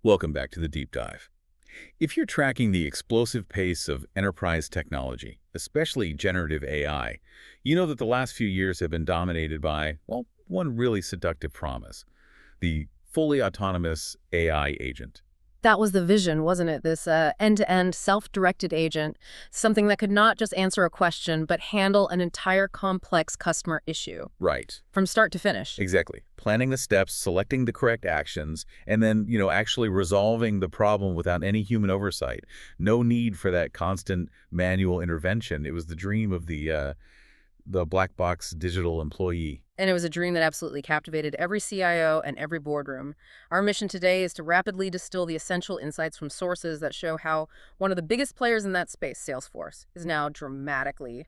Welcome back to the Deep Dive. If you're tracking the explosive pace of enterprise technology, especially generative AI, you know that the last few years have been dominated by, well, one really seductive promise: the fully autonomous AI agent. That was the vision, wasn't it? This end-to-end self-directed agent, something that could not just answer a question, but handle an entire complex customer issue Right. from start to finish. Exactly. Planning the steps, selecting the correct actions, and then, actually resolving the problem without any human oversight. No need for that constant manual intervention. It was the dream of the black box digital employee. And it was a dream that absolutely captivated every CIO and every boardroom. Our mission today is to rapidly distill the essential insights from sources that show how one of the biggest players in that space, Salesforce, is now dramatically,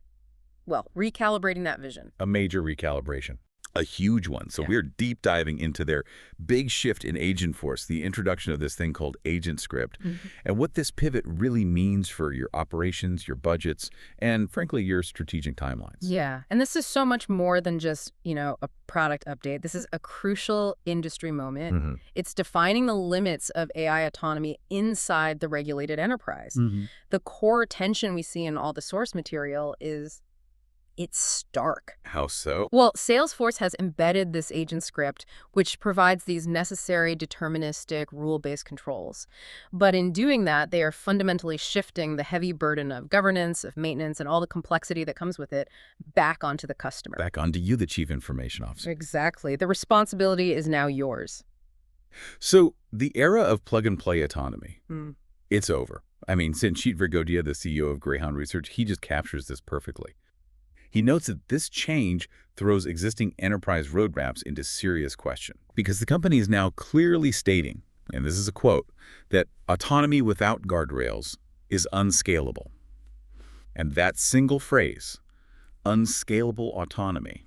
well, recalibrating that vision. A major recalibration. A huge one. So Yeah. we're deep diving into their big shift in Agentforce, the introduction of this thing called Agent Script, and what this pivot really means for your operations, your budgets, and frankly, your strategic timelines. Yeah, and this is so much more than just, a product update. This is a crucial industry moment. It's defining the limits of AI autonomy inside the regulated enterprise. The core tension we see in all the source material is it's stark. How so? Well, Salesforce has embedded this agent script, which provides these necessary deterministic rule-based controls. But in doing that, they are fundamentally shifting the heavy burden of governance, of maintenance, and all the complexity that comes with it back onto the customer. Back onto you, the Chief Information Officer. Exactly. The responsibility is now yours. So the era of plug-and-play autonomy, it's over. I mean, Sanchit Virgodia, the CEO of Greyhound Research, he just captures this perfectly. He notes that this change throws existing enterprise roadmaps into serious question because the company is now clearly stating, and this is a quote, that autonomy without guardrails is unscalable. And that single phrase, unscalable autonomy,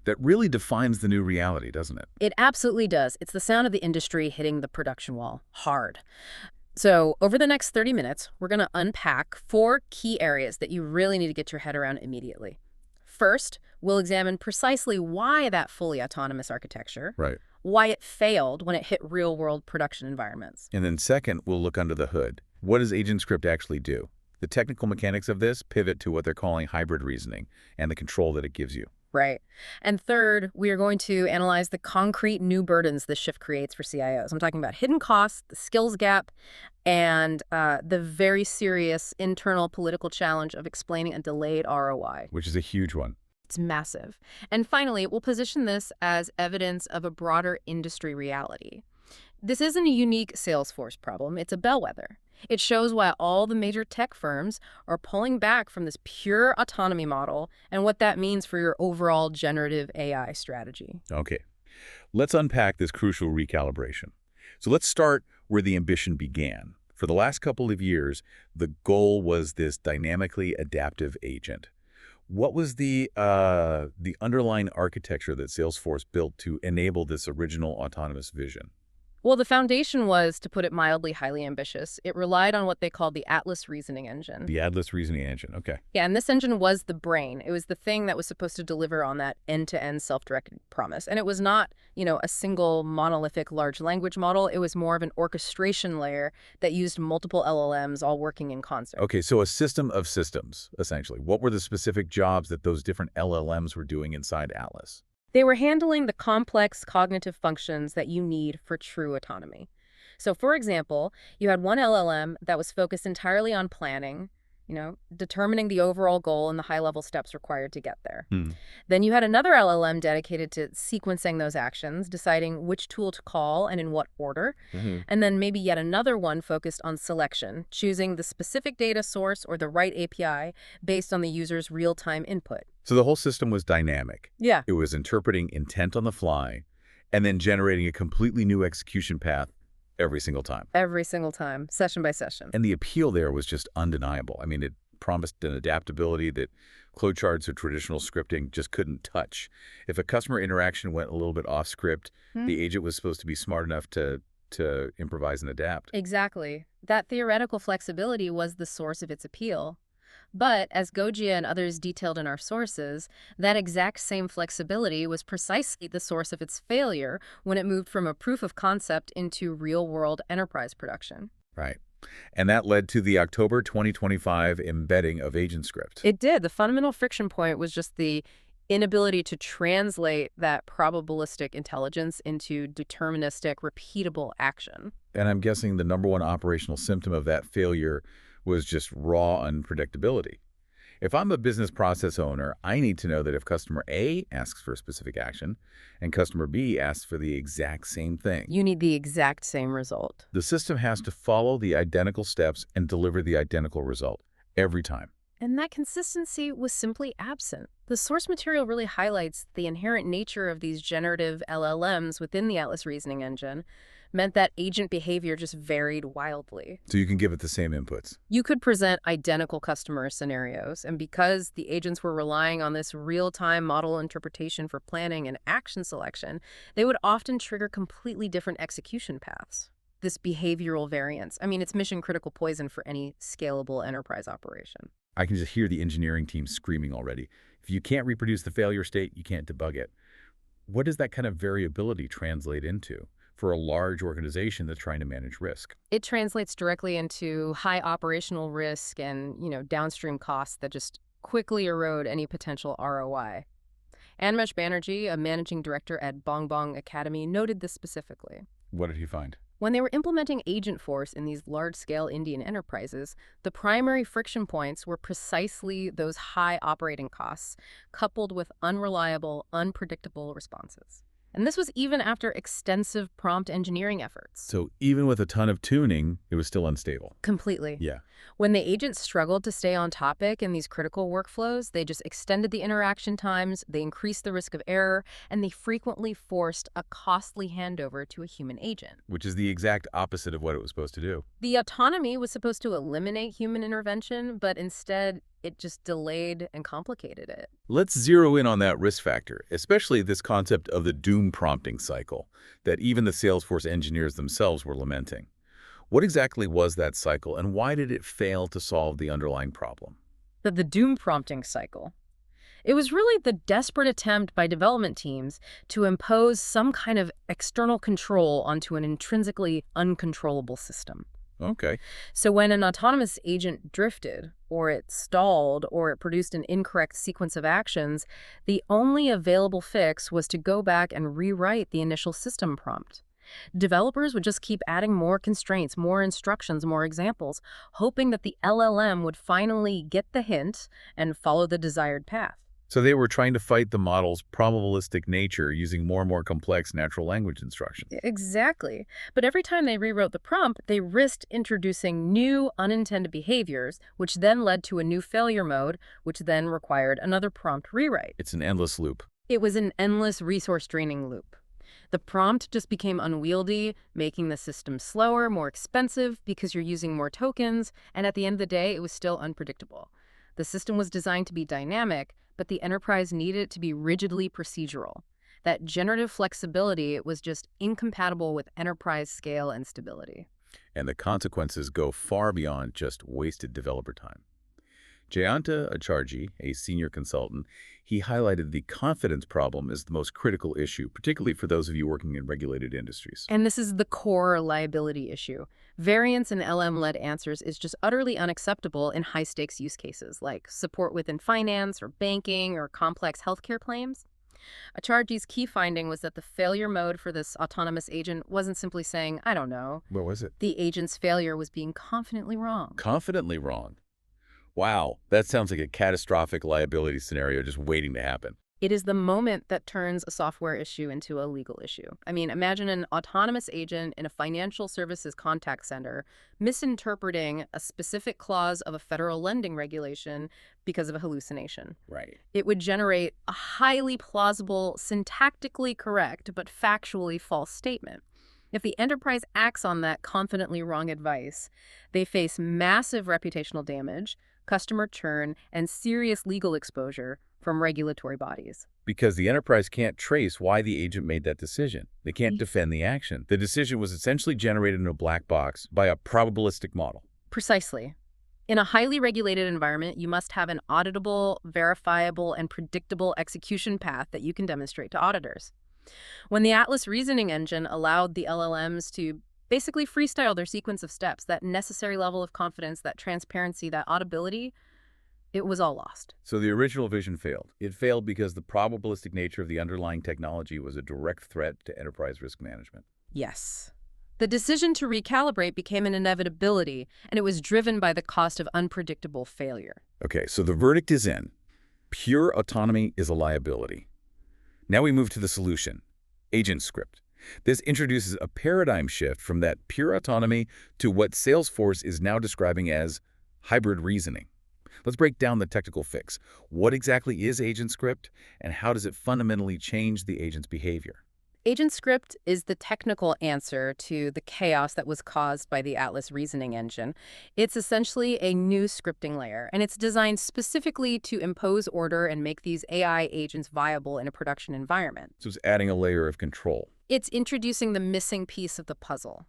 that really defines the new reality, doesn't it? It absolutely does. It's the sound of the industry hitting the production wall hard. So over the next 30 minutes, we're going to unpack 4 key areas that you really need to get your head around immediately. First, we'll examine precisely why that fully autonomous architecture, Right. why it failed when it hit real-world production environments. And then second, we'll look under the hood. What does Agent Script actually do? The technical mechanics of this pivot to what they're calling hybrid reasoning and the control that it gives you. Right. And third, we are going to analyze the concrete new burdens this shift creates for CIOs. I'm talking about hidden costs, the skills gap, and the very serious internal political challenge of explaining a delayed ROI. Which is a huge one. It's massive. And finally, we'll position this as evidence of a broader industry reality. This isn't a unique Salesforce problem. It's a bellwether. It shows why all the major tech firms are pulling back from this pure autonomy model and what that means for your overall generative AI strategy. Okay, let's unpack this crucial recalibration. So let's start where the ambition began. For the last couple of years, the goal was this dynamically adaptive agent. What was the underlying architecture that Salesforce built to enable this original autonomous vision? Well, the foundation was, to put it mildly, highly ambitious. It relied on what they called the Atlas Reasoning Engine. The Atlas Reasoning Engine, okay. Yeah, and this engine was the brain. It was the thing that was supposed to deliver on that end-to-end self-directed promise. And it was not, a single monolithic large language model. It was more of an orchestration layer that used multiple LLMs all working in concert. Okay, so a system of systems, essentially. What were the specific jobs that those different LLMs were doing inside Atlas? They were handling the complex cognitive functions that you need for true autonomy. So, for example, you had one LLM that was focused entirely on planning, determining the overall goal and the high-level steps required to get there. Then you had another LLM dedicated to sequencing those actions, deciding which tool to call and in what order. And then maybe yet another one focused on selection, choosing the specific data source or the right API based on the user's real-time input. So the whole system was dynamic. Yeah. It was interpreting intent on the fly and then generating a completely new execution path every single time. Every single time, session by session. And the appeal there was just undeniable. I mean, it promised an adaptability that flowcharts or traditional scripting just couldn't touch. If a customer interaction went a little bit off script, the agent was supposed to be smart enough to improvise and adapt. Exactly. That theoretical flexibility was the source of its appeal. But, as Gojia and others detailed in our sources, that exact same flexibility was precisely the source of its failure when it moved from a proof of concept into real-world enterprise production. Right. And that led to the October 2025 embedding of AgentScript. It did. The fundamental friction point was just the inability to translate that probabilistic intelligence into deterministic, repeatable action. And I'm guessing the number one operational symptom of that failure was just raw unpredictability. If I'm a business process owner, I need to know that if customer A asks for a specific action and customer B asks for the exact same thing, You need the exact same result. the system has to follow the identical steps and deliver the identical result every time. And that consistency was simply absent. The source material really highlights the inherent nature of these generative LLMs within the Atlas reasoning engine, meant that agent behavior just varied wildly. So you can give it the same inputs. You could present identical customer scenarios, and because the agents were relying on this real-time model interpretation for planning and action selection, they would often trigger completely different execution paths. This behavioral variance, it's mission-critical poison for any scalable enterprise operation. I can just hear the engineering team screaming already. If you can't reproduce the failure state, you can't debug it. What does that kind of variability translate into for a large organization that's trying to manage risk? It translates directly into high operational risk and, downstream costs that just quickly erode any potential ROI. Anmesh Banerjee, a managing director at Bong Bong Academy, noted this specifically. What did he find? When they were implementing Agentforce in these large-scale Indian enterprises, the primary friction points were precisely those high operating costs, coupled with unreliable, unpredictable responses. And this was even after extensive prompt engineering efforts. So even with a ton of tuning, it was still unstable. Completely. Yeah. When the agents struggled to stay on topic in these critical workflows, they just extended the interaction times, they increased the risk of error, and they frequently forced a costly handover to a human agent. Which is the exact opposite of what it was supposed to do. The autonomy was supposed to eliminate human intervention, but instead it just delayed and complicated it. Let's zero in on that risk factor, especially this concept of the doom prompting cycle that even the Salesforce engineers themselves were lamenting. What exactly was that cycle, and why did it fail to solve the underlying problem? The doom prompting cycle. It was really the desperate attempt by development teams to impose some kind of external control onto an intrinsically uncontrollable system. Okay. So when an autonomous agent drifted, or it stalled, or it produced an incorrect sequence of actions, the only available fix was to go back and rewrite the initial system prompt. Developers would just keep adding more constraints, more instructions, more examples, hoping that the LLM would finally get the hint and follow the desired path. So they were trying to fight the model's probabilistic nature using more and more complex natural language instructions. Exactly. But every time they rewrote the prompt, they risked introducing new unintended behaviors, which then led to a new failure mode, which then required another prompt rewrite. It's an endless loop. It was an endless resource draining loop. The prompt just became unwieldy, making the system slower, more expensive because you're using more tokens, and at the end of the day, it was still unpredictable. The system was designed to be dynamic, but the enterprise needed it to be rigidly procedural. That generative flexibility was just incompatible with enterprise scale and stability. And the consequences go far beyond just wasted developer time. Jayanta Acharjee, a senior consultant, he highlighted the confidence problem as the most critical issue, particularly for those of you working in regulated industries. And this is the core liability issue. Variance in LM-led answers is just utterly unacceptable in high-stakes use cases like support within finance or banking or complex healthcare claims. Acharjee's key finding was that the failure mode for this autonomous agent wasn't simply saying, I don't know. What was it? The agent's failure was being confidently wrong. Confidently wrong. Wow, that sounds like a catastrophic liability scenario just waiting to happen. It is the moment that turns a software issue into a legal issue. Imagine an autonomous agent in a financial services contact center misinterpreting a specific clause of a federal lending regulation because of a hallucination. Right. It would generate a highly plausible, syntactically correct, but factually false statement. If the enterprise acts on that confidently wrong advice, they face massive reputational damage, customer churn, and serious legal exposure from regulatory bodies. Because the enterprise can't trace why the agent made that decision. They can't defend the action. The decision was essentially generated in a black box by a probabilistic model. Precisely. In a highly regulated environment, you must have an auditable, verifiable, and predictable execution path that you can demonstrate to auditors. When the Atlas reasoning engine allowed the LLMs to basically freestyle their sequence of steps, that necessary level of confidence, that transparency, that audibility, it was all lost. So the original vision failed. It failed because the probabilistic nature of the underlying technology was a direct threat to enterprise risk management. Yes. The decision to recalibrate became an inevitability, and it was driven by the cost of unpredictable failure. Okay, so the verdict is in. Pure autonomy is a liability. Now we move to the solution, AgentScript. This introduces a paradigm shift from that pure autonomy to what Salesforce is now describing as hybrid reasoning. Let's break down the technical fix. What exactly is AgentScript, and how does it fundamentally change the agent's behavior? AgentScript is the technical answer to the chaos that was caused by the Atlas reasoning engine. It's essentially a new scripting layer, and it's designed specifically to impose order and make these AI agents viable in a production environment. So it's adding a layer of control. It's introducing the missing piece of the puzzle,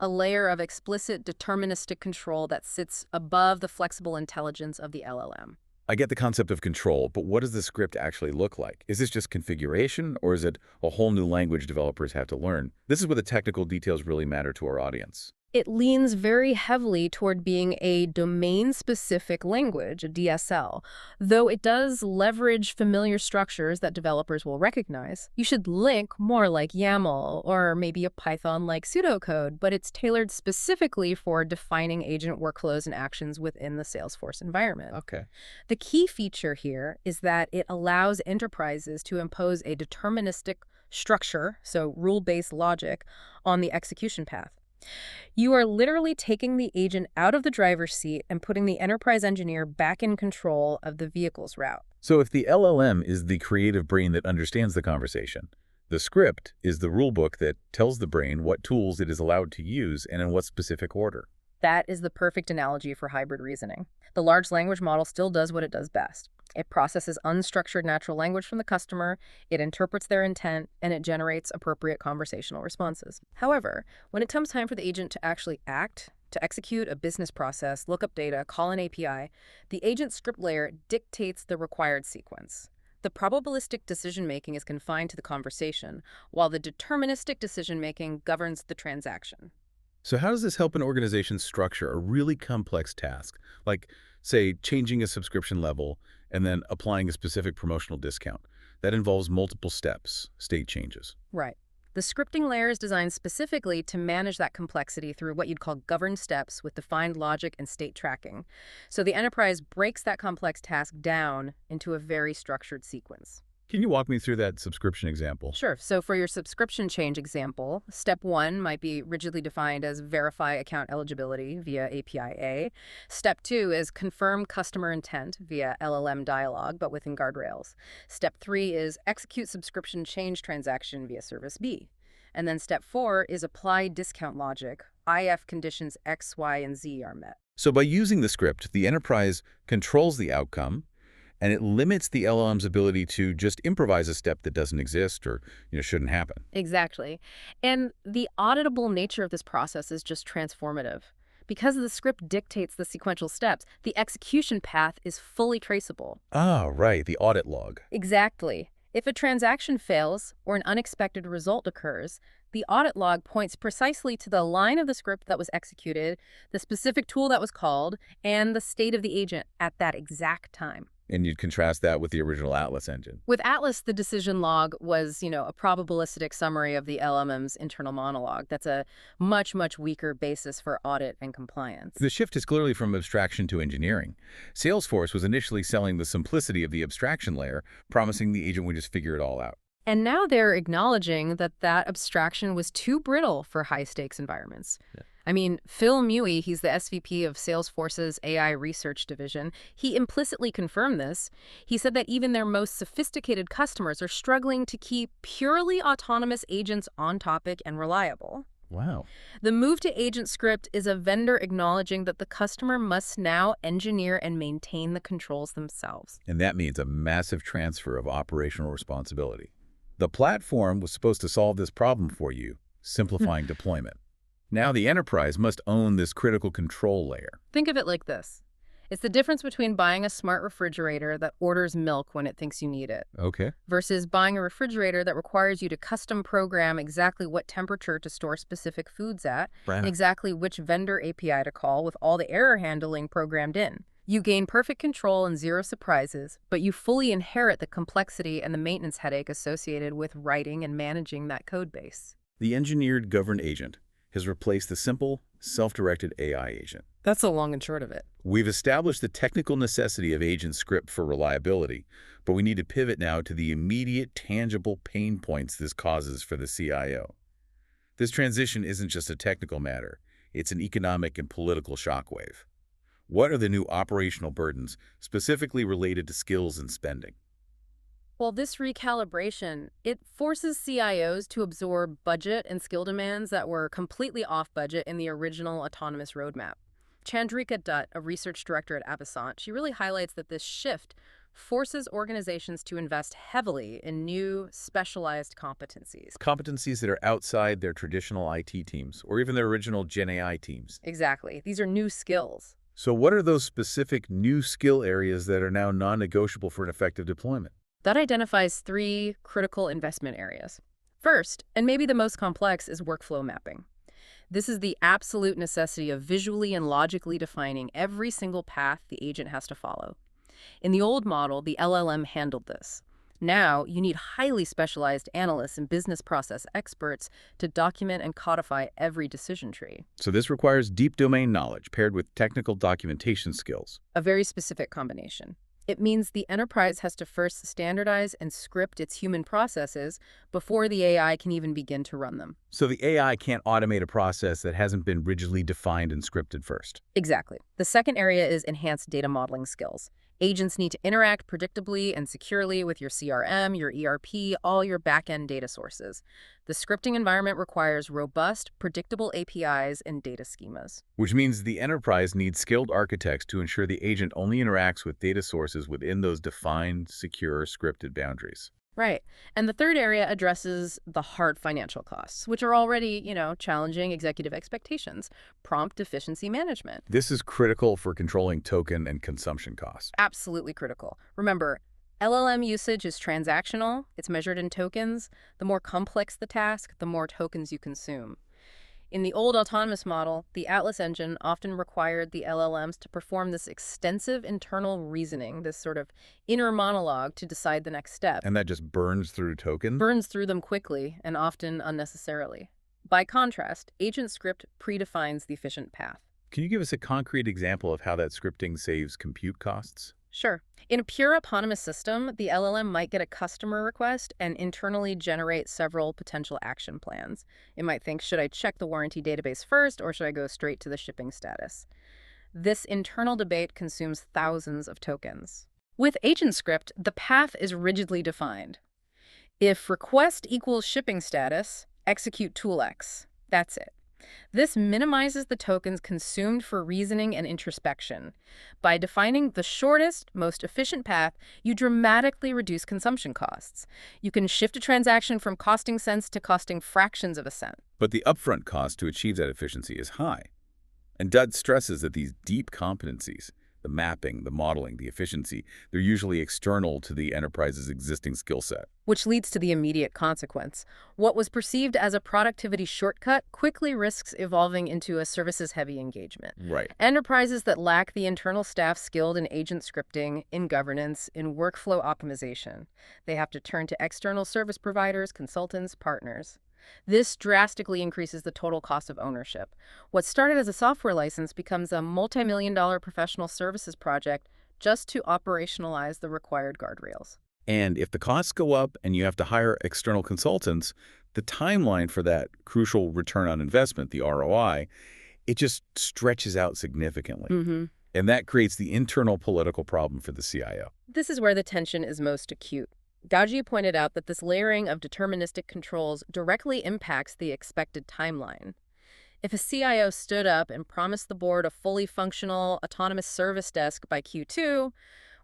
a layer of explicit deterministic control that sits above the flexible intelligence of the LLM. I get the concept of control, but what does the script actually look like? Is this just configuration, or is it a whole new language developers have to learn? This is where the technical details really matter to our audience. It leans very heavily toward being a domain-specific language, a DSL, though it does leverage familiar structures that developers will recognize. You should link more like YAML or maybe a Python-like pseudocode, but it's tailored specifically for defining agent workflows and actions within the Salesforce environment. Okay. The key feature here is that it allows enterprises to impose a deterministic structure, so rule-based logic, on the execution path. You are literally taking the agent out of the driver's seat and putting the enterprise engineer back in control of the vehicle's route. So if the LLM is the creative brain that understands the conversation, the script is the rulebook that tells the brain what tools it is allowed to use and in what specific order. That is the perfect analogy for hybrid reasoning. The large language model still does what it does best. It processes unstructured natural language from the customer, it interprets their intent, and it generates appropriate conversational responses. However, when it comes time for the agent to actually act, to execute a business process, look up data, call an API, the agent script layer dictates the required sequence. The probabilistic decision-making is confined to the conversation, while the deterministic decision-making governs the transaction. So how does this help an organization structure a really complex task, like, say, changing a subscription level and then applying a specific promotional discount? That involves multiple steps, state changes. Right. The scripting layer is designed specifically to manage that complexity through what you'd call governed steps with defined logic and state tracking. So the enterprise breaks that complex task down into a very structured sequence. Can you walk me through that subscription example? Sure. So for your subscription change example, step 1 might be rigidly defined as verify account eligibility via API-A. Step 2 is confirm customer intent via LLM dialogue, but within guardrails. Step 3 is execute subscription change transaction via service B. And then step 4 is apply discount logic, if conditions X, Y, and Z are met. So by using the script, the enterprise controls the outcome, and it limits the LLM's ability to just improvise a step that doesn't exist or shouldn't happen. Exactly. And the auditable nature of this process is just transformative. Because the script dictates the sequential steps, the execution path is fully traceable. Ah, right, the audit log. Exactly. If a transaction fails or an unexpected result occurs, the audit log points precisely to the line of the script that was executed, the specific tool that was called, and the state of the agent at that exact time. And you'd contrast that with the original Atlas engine. With Atlas, the decision log was, a probabilistic summary of the LLM's internal monologue. That's a much, much weaker basis for audit and compliance. The shift is clearly from abstraction to engineering. Salesforce was initially selling the simplicity of the abstraction layer, promising the agent would just figure it all out. And now they're acknowledging that that abstraction was too brittle for high-stakes environments. Yeah. I mean, Phil Mui, he's the SVP of Salesforce's AI research division, he implicitly confirmed this. He said that even their most sophisticated customers are struggling to keep purely autonomous agents on topic and reliable. Wow. The move to AgentScript is a vendor acknowledging that the customer must now engineer and maintain the controls themselves. And that means a massive transfer of operational responsibility. The platform was supposed to solve this problem for you, simplifying deployment. Now the enterprise must own this critical control layer. Think of it like this. It's the difference between buying a smart refrigerator that orders milk when it thinks you need it Okay. versus buying a refrigerator that requires you to custom program exactly what temperature to store specific foods at and Right. exactly which vendor API to call with all the error handling programmed in. You gain perfect control and zero surprises, but you fully inherit the complexity and the maintenance headache associated with writing and managing that code base. The engineered governed agent has replaced the simple, self-directed AI agent. That's the long and short of it. We've established the technical necessity of agent script for reliability, but we need to pivot now to the immediate, tangible pain points this causes for the CIO. This transition isn't just a technical matter, it's an economic and political shockwave. What are the new operational burdens specifically related to skills and spending? Well, this recalibration, it forces CIOs to absorb budget and skill demands that were completely off budget in the original autonomous roadmap. Chandrika Dutt, a research director at Avasant, she really highlights that this shift forces organizations to invest heavily in new, specialized competencies. Competencies that are outside their traditional IT teams or even their original Gen AI teams. Exactly. These are new skills. So what are those specific new skill areas that are now non-negotiable for an effective deployment? That identifies three critical investment areas. First, and maybe the most complex, is workflow mapping. This is the absolute necessity of visually and logically defining every single path the agent has to follow. In the old model, the LLM handled this. Now, you need highly specialized analysts and business process experts to document and codify every decision tree. So this requires deep domain knowledge paired with technical documentation skills. A very specific combination. It means the enterprise has to first standardize and script its human processes before the AI can even begin to run them. So the AI can't automate a process that hasn't been rigidly defined and scripted first. Exactly. The second area is enhanced data modeling skills. Agents need to interact predictably and securely with your CRM, your ERP, all your back-end data sources. The scripting environment requires robust, predictable APIs and data schemas. Which means the enterprise needs skilled architects to ensure the agent only interacts with data sources within those defined, secure, scripted boundaries. Right. And the third area addresses the hard financial costs, which are already, challenging executive expectations. Prompt efficiency management. This is critical for controlling token and consumption costs. Absolutely critical. Remember, LLM usage is transactional. It's measured in tokens. The more complex the task, the more tokens you consume. In the old autonomous model, the Atlas engine often required the LLMs to perform this extensive internal reasoning, this sort of inner monologue to decide the next step. And that just burns through tokens? Burns through them quickly and often unnecessarily. By contrast, agent script predefines the efficient path. Can you give us a concrete example of how that scripting saves compute costs? Sure. In a pure autonomous system, the LLM might get a customer request and internally generate several potential action plans. It might think, should I check the warranty database first or should I go straight to the shipping status? This internal debate consumes thousands of tokens. With AgentScript, the path is rigidly defined. If request equals shipping status, execute tool X. That's it. This minimizes the tokens consumed for reasoning and introspection. By defining the shortest, most efficient path, you dramatically reduce consumption costs. You can shift a transaction from costing cents to costing fractions of a cent. But the upfront cost to achieve that efficiency is high. And Dud stresses that these deep competencies, the mapping, the modeling, the efficiency, they're usually external to the enterprise's existing skill set. Which leads to the immediate consequence. What was perceived as a productivity shortcut quickly risks evolving into a services-heavy engagement. Right. Enterprises that lack the internal staff skilled in agent scripting, in governance, in workflow optimization, they have to turn to external service providers, consultants, partners. This drastically increases the total cost of ownership. What started as a software license becomes a multi-million-dollar professional services project just to operationalize the required guardrails. And if the costs go up and you have to hire external consultants, the timeline for that crucial return on investment, the ROI, it just stretches out significantly. And that creates the internal political problem for the CIO. This is where the tension is most acute. Gauji pointed out that this layering of deterministic controls directly impacts the expected timeline. If a CIO stood up and promised the board a fully functional autonomous service desk by Q2,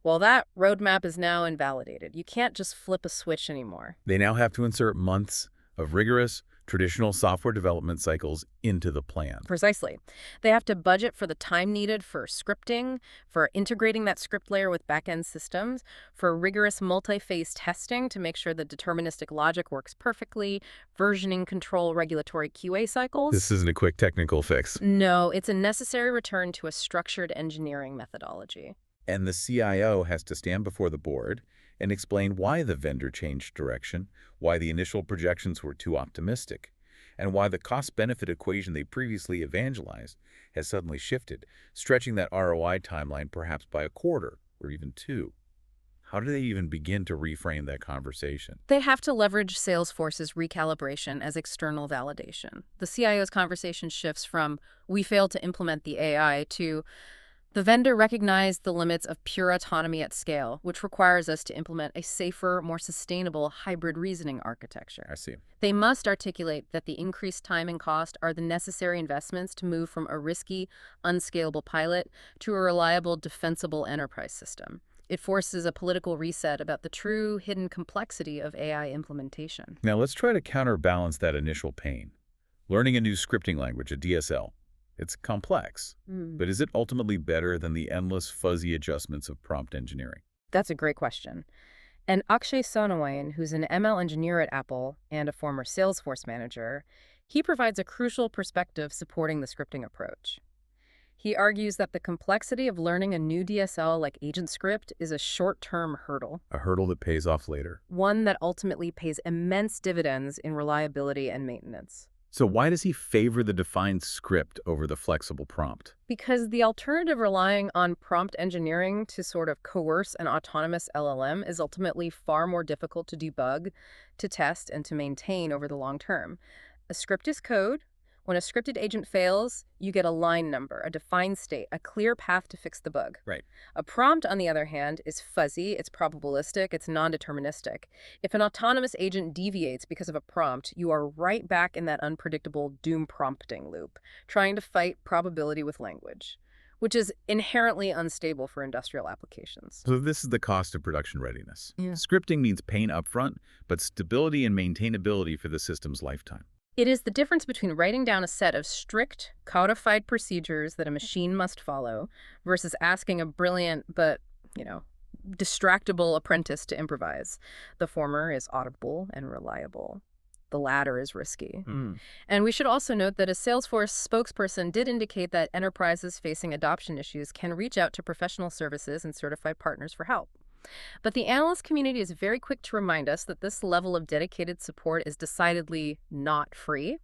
well, that roadmap is now invalidated. You can't just flip a switch anymore. They now have to insert months of rigorous, traditional software development cycles into the plan. Precisely. They have to budget for the time needed for scripting, for integrating that script layer with back-end systems, for rigorous multi-phase testing to make sure the deterministic logic works perfectly, versioning control, regulatory QA cycles. This isn't a quick technical fix. No, it's a necessary return to a structured engineering methodology. And the CIO has to stand before the board and explain why the vendor changed direction, why the initial projections were too optimistic, and why the cost-benefit equation they previously evangelized has suddenly shifted, stretching that ROI timeline perhaps by a quarter or even two. How do they even begin to reframe that conversation? They have to leverage Salesforce's recalibration as external validation. The CIO's conversation shifts from, "We failed to implement the AI," to, "The vendor recognized the limits of pure autonomy at scale, which requires us to implement a safer, more sustainable hybrid reasoning architecture." I see. They must articulate that the increased time and cost are the necessary investments to move from a risky, unscalable pilot to a reliable, defensible enterprise system. It forces a political reset about the true hidden complexity of AI implementation. Now let's try to counterbalance that initial pain. Learning a new scripting language, a DSL. It's complex, but is it ultimately better than the endless fuzzy adjustments of prompt engineering? That's a great question. And Akshay Sonawane, who's an ML engineer at Apple and a former Salesforce manager, he provides a crucial perspective supporting the scripting approach. He argues that the complexity of learning a new DSL like AgentScript is a short-term hurdle. A hurdle that pays off later. One that ultimately pays immense dividends in reliability and maintenance. So why does he favor the defined script over the flexible prompt? Because the alternative relying on prompt engineering to sort of coerce an autonomous LLM is ultimately far more difficult to debug, to test, and to maintain over the long term. A script is code. When a scripted agent fails, you get a line number, a defined state, a clear path to fix the bug. Right. A prompt, on the other hand, is fuzzy, it's probabilistic, it's non-deterministic. If an autonomous agent deviates because of a prompt, you are right back in that unpredictable doom prompting loop, trying to fight probability with language, which is inherently unstable for industrial applications. So this is the cost of production readiness. Yeah. Scripting means pain upfront, but stability and maintainability for the system's lifetime. It is the difference between writing down a set of strict, codified procedures that a machine must follow versus asking a brilliant but, distractible apprentice to improvise. The former is audible and reliable. The latter is risky. And we should also note that a Salesforce spokesperson did indicate that enterprises facing adoption issues can reach out to professional services and certified partners for help. But the analyst community is very quick to remind us that this level of dedicated support is decidedly not free,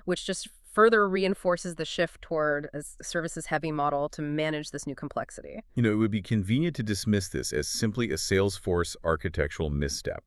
which just further reinforces the shift toward a services-heavy model to manage this new complexity. It would be convenient to dismiss this as simply a Salesforce architectural misstep.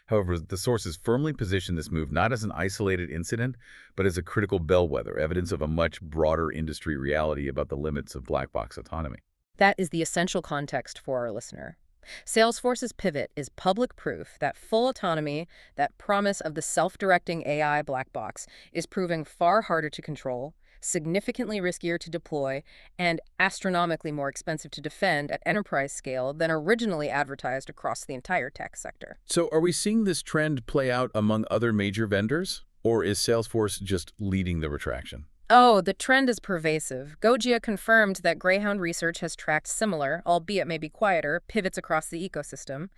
However, the sources firmly position this move not as an isolated incident, but as a critical bellwether, evidence of a much broader industry reality about the limits of black box autonomy. That is the essential context for our listener. Salesforce's pivot is public proof that full autonomy, that promise of the self-directing AI black box, is proving far harder to control, significantly riskier to deploy, and astronomically more expensive to defend at enterprise scale than originally advertised across the entire tech sector. So are we seeing this trend play out among other major vendors, or is Salesforce just leading the retraction? Oh, the trend is pervasive. Gojia confirmed that Greyhound Research has tracked similar, albeit maybe quieter, pivots across the ecosystem.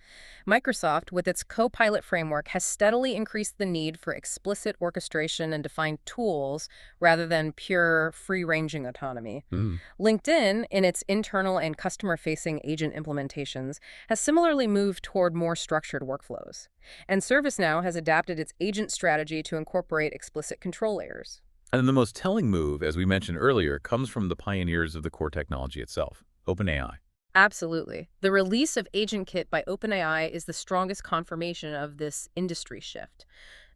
Microsoft, with its Copilot framework, has steadily increased the need for explicit orchestration and defined tools rather than pure free-ranging autonomy. LinkedIn, in its internal and customer-facing agent implementations, has similarly moved toward more structured workflows. And ServiceNow has adapted its agent strategy to incorporate explicit control layers. And the most telling move, as we mentioned earlier, comes from the pioneers of the core technology itself, OpenAI. Absolutely. The release of AgentKit by OpenAI is the strongest confirmation of this industry shift.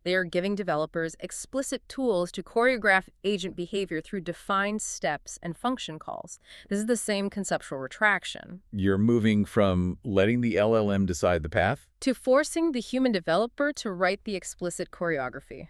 They are giving developers explicit tools to choreograph agent behavior through defined steps and function calls. This is the same conceptual retraction. You're moving from letting the LLM decide the path to forcing the human developer to write the explicit choreography.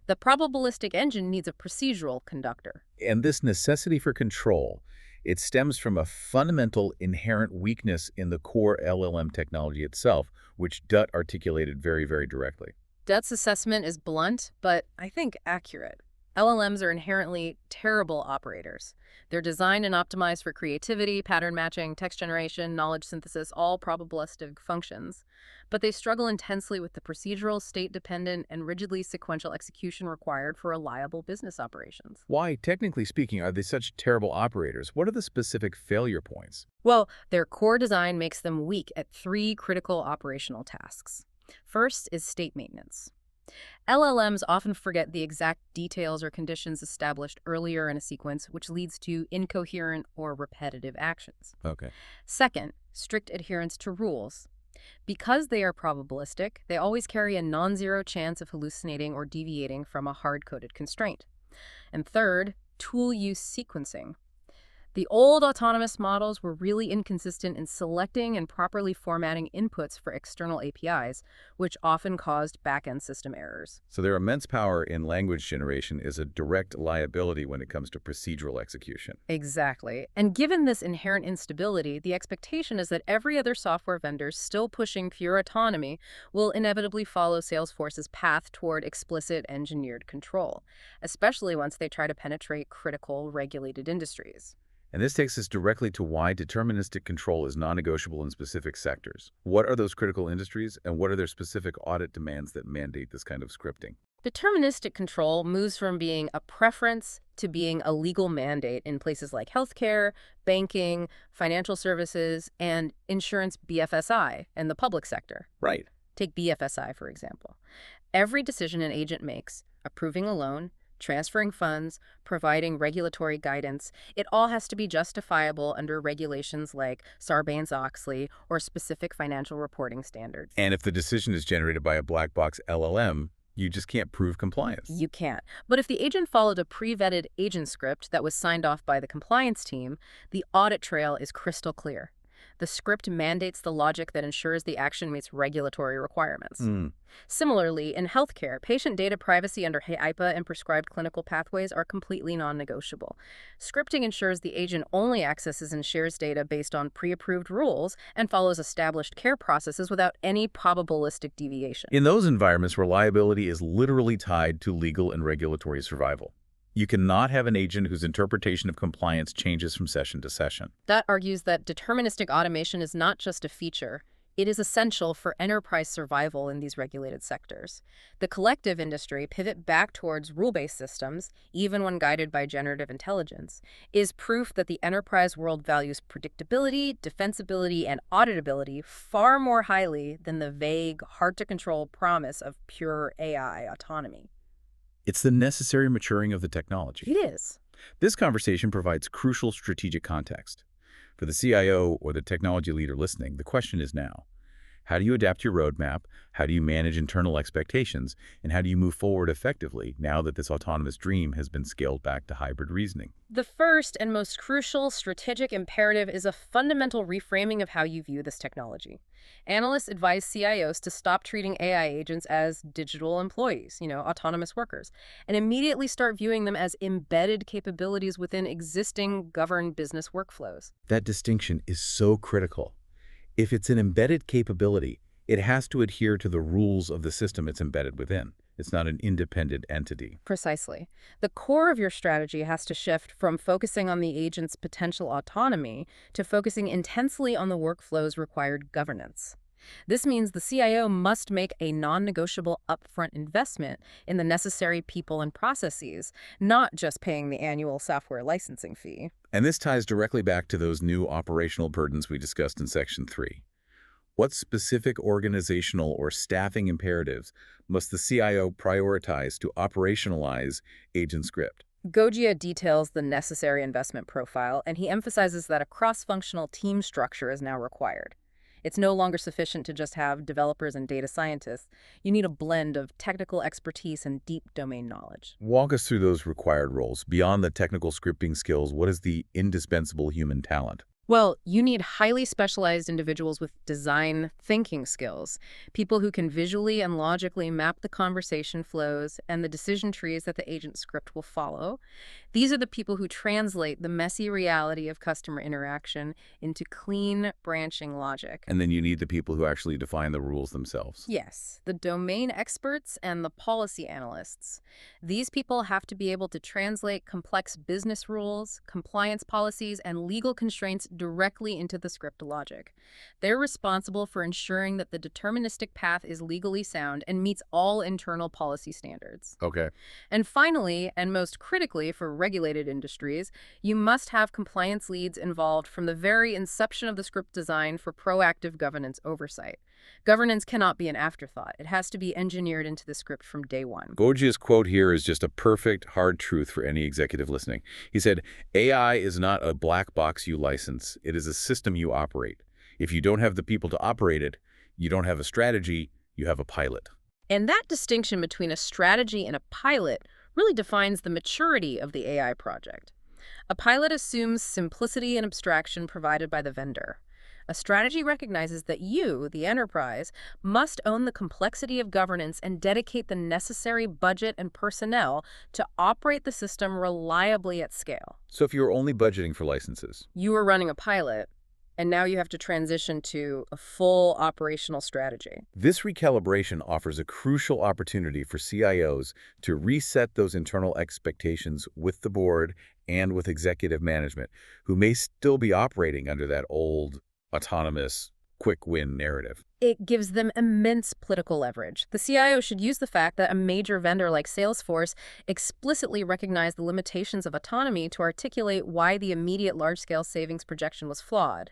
The probabilistic engine needs a procedural conductor. And this necessity for control, it stems from a fundamental inherent weakness in the core LLM technology itself, which Dutt articulated very, very directly. Dut's assessment is blunt, but I think accurate. LLMs are inherently terrible operators. They're designed and optimized for creativity, pattern matching, text generation, knowledge synthesis, all probabilistic functions. But they struggle intensely with the procedural, state-dependent, and rigidly sequential execution required for reliable business operations. Why, technically speaking, are they such terrible operators? What are the specific failure points? Well, their core design makes them weak at three critical operational tasks. First is state maintenance. LLMs often forget the exact details or conditions established earlier in a sequence, which leads to incoherent or repetitive actions. Okay. Second, strict adherence to rules. Because they are probabilistic, they always carry a non-zero chance of hallucinating or deviating from a hard-coded constraint. And third, tool use sequencing. The old autonomous models were really inconsistent in selecting and properly formatting inputs for external APIs, which often caused back-end system errors. So their immense power in language generation is a direct liability when it comes to procedural execution. Exactly. And given this inherent instability, the expectation is that every other software vendor still pushing pure autonomy will inevitably follow Salesforce's path toward explicit engineered control, especially once they try to penetrate critical regulated industries. And this takes us directly to why deterministic control is non-negotiable in specific sectors. What are those critical industries, and what are their specific audit demands that mandate this kind of scripting? Deterministic control moves from being a preference to being a legal mandate in places like healthcare, banking, financial services, and insurance BFSI and the public sector. Right. Take BFSI, for example. Every decision an agent makes, approving a loan, transferring funds, providing regulatory guidance, it all has to be justifiable under regulations like Sarbanes-Oxley or specific financial reporting standards. And if the decision is generated by a black box LLM, you just can't prove compliance. You can't. But if the agent followed a pre-vetted agent script that was signed off by the compliance team, the audit trail is crystal clear. The script mandates the logic that ensures the action meets regulatory requirements. Similarly, in healthcare, patient data privacy under HIPAA and prescribed clinical pathways are completely non-negotiable. Scripting ensures the agent only accesses and shares data based on pre-approved rules and follows established care processes without any probabilistic deviation. In those environments, reliability is literally tied to legal and regulatory survival. You cannot have an agent whose interpretation of compliance changes from session to session. That argues that deterministic automation is not just a feature. It is essential for enterprise survival in these regulated sectors. The collective industry pivot back towards rule-based systems, even when guided by generative intelligence, is proof that the enterprise world values predictability, defensibility, and auditability far more highly than the vague, hard-to-control promise of pure AI autonomy. It's the necessary maturing of the technology. It is. This conversation provides crucial strategic context. For the CIO or the technology leader listening, the question is now, how do you adapt your roadmap? How do you manage internal expectations? And how do you move forward effectively now that this autonomous dream has been scaled back to hybrid reasoning? The first and most crucial strategic imperative is a fundamental reframing of how you view this technology. Analysts advise CIOs to stop treating AI agents as digital employees, autonomous workers, and immediately start viewing them as embedded capabilities within existing governed business workflows. That distinction is so critical. If it's an embedded capability, it has to adhere to the rules of the system it's embedded within. It's not an independent entity. Precisely. The core of your strategy has to shift from focusing on the agent's potential autonomy to focusing intensely on the workflow's required governance. This means the CIO must make a non-negotiable upfront investment in the necessary people and processes, not just paying the annual software licensing fee. And this ties directly back to those new operational burdens we discussed in Section 3. What specific organizational or staffing imperatives must the CIO prioritize to operationalize Agent Script? Goggia details the necessary investment profile, and he emphasizes that a cross-functional team structure is now required. It's no longer sufficient to just have developers and data scientists. You need a blend of technical expertise and deep domain knowledge. Walk us through those required roles. Beyond the technical scripting skills, what is the indispensable human talent? Well, you need highly specialized individuals with design thinking skills, people who can visually and logically map the conversation flows and the decision trees that the agent script will follow. These are the people who translate the messy reality of customer interaction into clean, branching logic. And then you need the people who actually define the rules themselves. Yes, the domain experts and the policy analysts. These people have to be able to translate complex business rules, compliance policies, and legal constraints directly into the script logic. They're responsible for ensuring that the deterministic path is legally sound and meets all internal policy standards. Okay. And finally, and most critically for regulated industries, you must have compliance leads involved from the very inception of the script design for proactive governance oversight. Governance cannot be an afterthought. It has to be engineered into the script from day one. Gorgia's quote here is just a perfect, hard truth for any executive listening. He said, AI is not a black box you license. It is a system you operate. If you don't have the people to operate it, you don't have a strategy, you have a pilot. And that distinction between a strategy and a pilot really defines the maturity of the AI project. A pilot assumes simplicity and abstraction provided by the vendor. A strategy recognizes that you, the enterprise, must own the complexity of governance and dedicate the necessary budget and personnel to operate the system reliably at scale. So if you're only budgeting for licenses, You are running a pilot, and now you have to transition to a full operational strategy. this recalibration offers a crucial opportunity for CIOs to reset those internal expectations with the board and with executive management, who may still be operating under that old, autonomous, quick win narrative. It gives them immense political leverage. The CIO should use the fact that a major vendor like Salesforce explicitly recognized the limitations of autonomy to articulate why the immediate large-scale savings projection was flawed.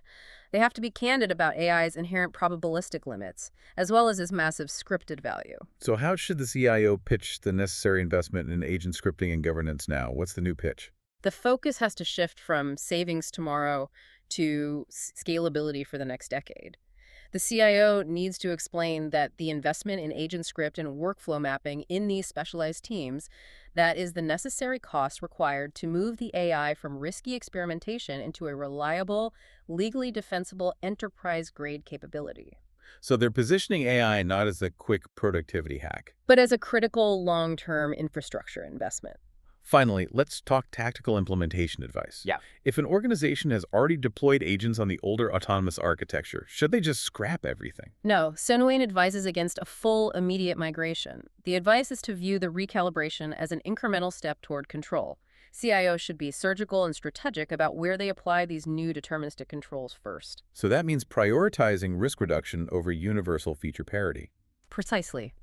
They have to be candid about AI's inherent probabilistic limits, as well as its massive scripted value. So how should the CIO pitch the necessary investment in agent scripting and governance now? What's the new pitch? The focus has to shift from savings tomorrow to scalability for the next decade. The CIO needs to explain that the investment in agent script and workflow mapping in these specialized teams, that is the necessary cost required to move the AI from risky experimentation into a reliable, legally defensible enterprise-grade capability. So they're positioning AI not as a quick productivity hack. But as a critical long-term infrastructure investment. Finally, let's talk tactical implementation advice. Yeah. If an organization has already deployed agents on the older autonomous architecture, should they just scrap everything? No, Sonowane advises against a full, immediate migration. The advice is to view the recalibration as an incremental step toward control. CIOs should be surgical and strategic about where they apply these new deterministic controls first. So that means prioritizing risk reduction over universal feature parity. Precisely.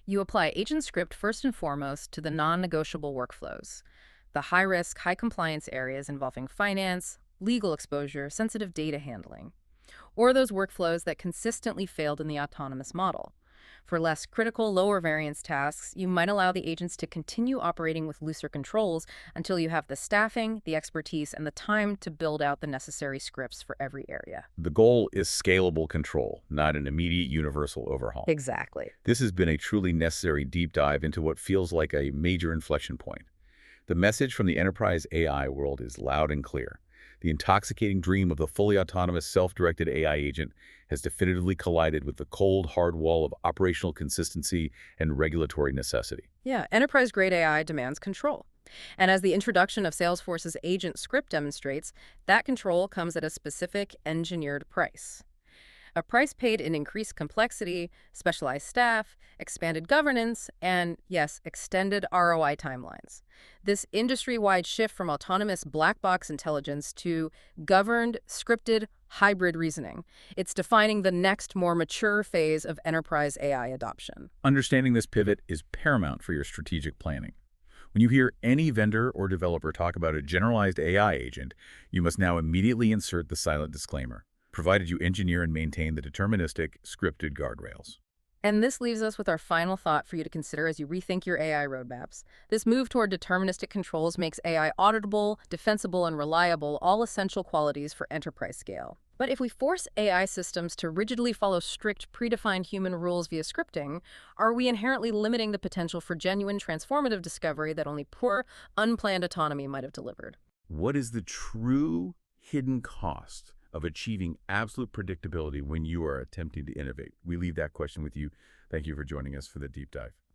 You apply agent script first and foremost to the non-negotiable workflows, the high-risk, high-compliance areas involving finance, legal exposure, sensitive data handling, or those workflows that consistently failed in the autonomous model. For less critical, lower variance tasks, you might allow the agents to continue operating with looser controls until you have the staffing, the expertise, and the time to build out the necessary scripts for every area. The goal is scalable control, not an immediate universal overhaul. Exactly. This has been a truly necessary deep dive into what feels like a major inflection point. The message from the enterprise AI world is loud and clear. The intoxicating dream of the fully autonomous self-directed AI agent has definitively collided with the cold, hard wall of operational consistency and regulatory necessity. Yeah, enterprise-grade AI demands control. And as the introduction of Salesforce's agent script demonstrates, that control comes at a specific engineered price. A price paid in increased complexity, specialized staff, expanded governance, and, yes, extended ROI timelines. This industry-wide shift from autonomous black box intelligence to governed, scripted, hybrid reasoning. It's defining the next, more mature phase of enterprise AI adoption. Understanding this pivot is paramount for your strategic planning. When you hear any vendor or developer talk about a generalized AI agent, you must now immediately insert the silent disclaimer, provided you engineer and maintain the deterministic, scripted guardrails. And this leaves us with our final thought for you to consider as you rethink your AI roadmaps. This move toward deterministic controls makes AI auditable, defensible, and reliable, all essential qualities for enterprise scale. But if we force AI systems to rigidly follow strict, predefined human rules via scripting, are we inherently limiting the potential for genuine transformative discovery that only poor, unplanned autonomy might have delivered? What is the true hidden cost of achieving absolute predictability when you are attempting to innovate? We leave that question with you. Thank you for joining us for the deep dive.